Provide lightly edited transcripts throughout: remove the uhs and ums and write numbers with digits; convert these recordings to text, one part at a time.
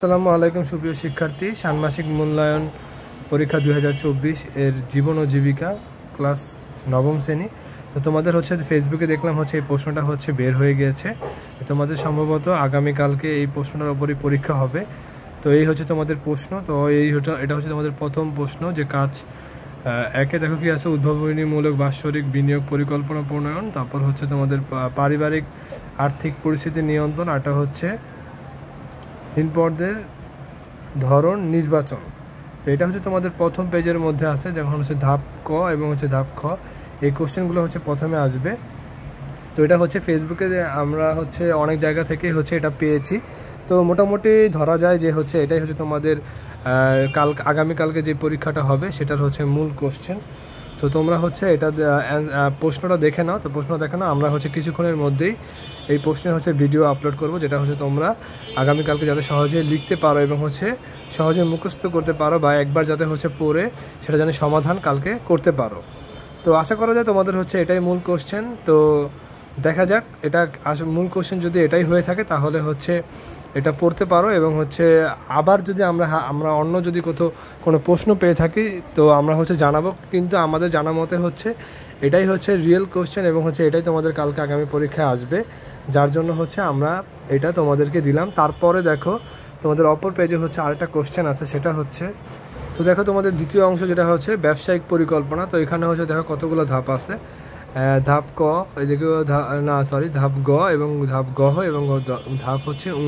আসসালামু আলাইকুম সুপ্রিয় শিক্ষার্থী, ষান্মাসিক মূল্যায়ন পরীক্ষা 2024 এর জীবন ও জীবিকা ক্লাস নবম শ্রেণী। তো তোমাদের ফেসবুকে দেখলাম এই প্রশ্নটা বের হয়ে গিয়েছে। তোমাদের সম্ভবত আগামীকালকে এই প্রশ্নটার উপরই পরীক্ষা হবে। তো এই তোমাদের প্রশ্ন। তো এটা তোমাদের প্রথম প্রশ্ন, যে কাজ একে দেখো কি আছে, উদ্ভাবনীমূলক বাৎসরিক বিনিয়োগ পরিকল্পনা প্রণয়ন। তারপর তোমাদের পারিবারিক আর্থিক পরিস্থিতি নিয়ন্ত্রণ। আরটা ঋণপদের ধরন নির্বাচন। তো এটা তোমাদের প্রথম পেজের মধ্যে আছে, যখন ধাপ ক এবং ধাপ খ, এই কোশ্চেনগুলো প্রথমে আসবে। তো এটা ফেসবুকে আমরা অনেক জায়গা থেকে এটা পেয়েছি। তো মোটামুটি ধরা যায় যে এটাই তোমাদের আগামীকালকে যে পরীক্ষাটা হবে সেটার মূল কোশ্চেন। তো তোমরা এটা প্রশ্নটা দেখে নাও। তো প্রশ্ন দেখে নাও, আমরা কিছুক্ষণের মধ্যেই এই প্রশ্নের ভিডিও আপলোড করব, যেটা তোমরা আগামীকালকে যাতে সহজে লিখতে পারো এবং সহজে মুখস্থ করতে পারো, বা একবার যাতে পড়ে সেটা জানি সমাধান কালকে করতে পারো। তো আশা করা যায় তোমাদের এটাই মূল কোশ্চেন। তো দেখা যাক, এটা মূল কোশ্চেন যদি এটাই হয়ে থাকে তাহলে এটা পড়তে পারো, এবং আবার যদি আমরা অন্য যদি কোনো প্রশ্ন পেয়ে থাকি তো আমরা জানাবো। কিন্তু আমাদের জানা মতে এটাই রিয়েল কোশ্চেন, এবং এটাই তোমাদের কালকে আগামী পরীক্ষায় আসবে, যার জন্য আমরা এটা তোমাদেরকে দিলাম। তারপরে দেখো তোমাদের অপর পেজে আরেকটা কোশ্চেন আছে, সেটা তো দেখো তোমাদের দ্বিতীয় অংশ, যেটা ব্যবসায়িক পরিকল্পনা। তো এখানে দেখো কতগুলো ধাপ আছে, ধাপ ক, এদিকে ধাপ গ এবং ধাপ গহ, এবং ধাপ উ।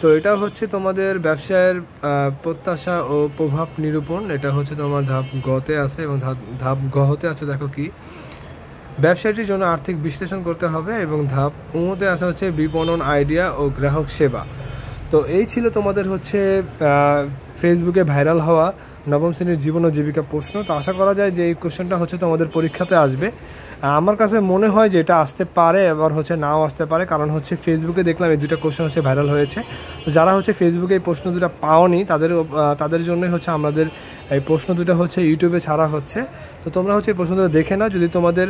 তো এটা তোমাদের ব্যবসায়ের প্রত্যাশা ও প্রভাব নিরূপণ। এটা তোমার ধাপ গতে আছে, এবং ধাপ গহতে আছে দেখো কি, ব্যবসায়টির জন্য আর্থিক বিশ্লেষণ করতে হবে, এবং ধাপ উতে আছে বিপণন আইডিয়া ও গ্রাহক সেবা। তো এই ছিল তোমাদের ফেসবুকে ভাইরাল হওয়া নবম শ্রেণীর জীবন ও জীবিকা প্রশ্ন। তো আশা করা যায় যে এই কোশ্চেনটা তোমাদের পরীক্ষাতে আসবে। আমার কাছে মনে হয় যে এটা আসতে পারে, এবার নাও আসতে পারে, কারণ ফেসবুকে দেখলাম এই দুটো কোশ্চেন ভাইরাল হয়েছে। তো যারা ফেসবুকে এই প্রশ্ন দুটো পাওনি তাদের জন্যই আমাদের এই প্রশ্ন দুটো ইউটিউবে ছাড়া হচ্ছে। তো তোমরা এই প্রশ্ন দুটো দেখে নাও। যদি তোমাদের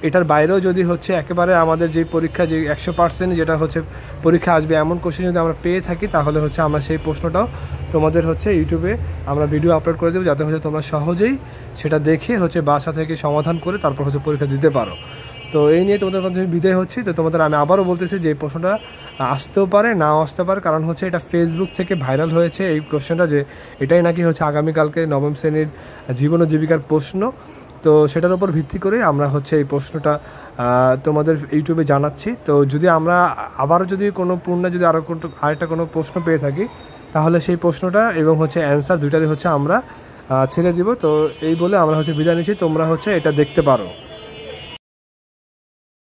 এটার বাইরেও যদি একেবারে আমাদের যে পরীক্ষা যে 100% যেটা পরীক্ষা আসবে এমন কোশ্চেন যদি আমরা পেয়ে থাকি, তাহলে আমরা সেই প্রশ্নটাও তোমাদের ইউটিউবে আমরা ভিডিও আপলোড করে দেবো, যাতে তোমরা সহজেই সেটা দেখে বাসা থেকে সমাধান করে তারপর পরীক্ষা দিতে পারো। তো এই নিয়ে তোমাদের কাছে বিদায় হচ্ছি। তো তোমাদের আমি আবারও বলতেছি যে এই প্রশ্নটা আসতেও পারে, নাও আসতে পারে, কারণ এটা ফেসবুক থেকে ভাইরাল হয়েছে এই কোশ্চেনটা, যে এটাই নাকি আগামীকালকে নবম শ্রেণীর জীবন ও জীবিকার প্রশ্ন। তো সেটার উপর ভিত্তি করে আমরা এই প্রশ্নটা তোমাদের ইউটিউবে জানাচ্ছি। তো যদি আমরা আবারও যদি কোনো যদি আরেকটা কোনো প্রশ্ন পেয়ে থাকি, তাহলে সেই প্রশ্নটা এবং অ্যান্সার দুইটারই আমরা ছেড়ে দিব। তো এই বলে আমরা বিদায় নিচ্ছি। তোমরা এটা দেখতে পারো।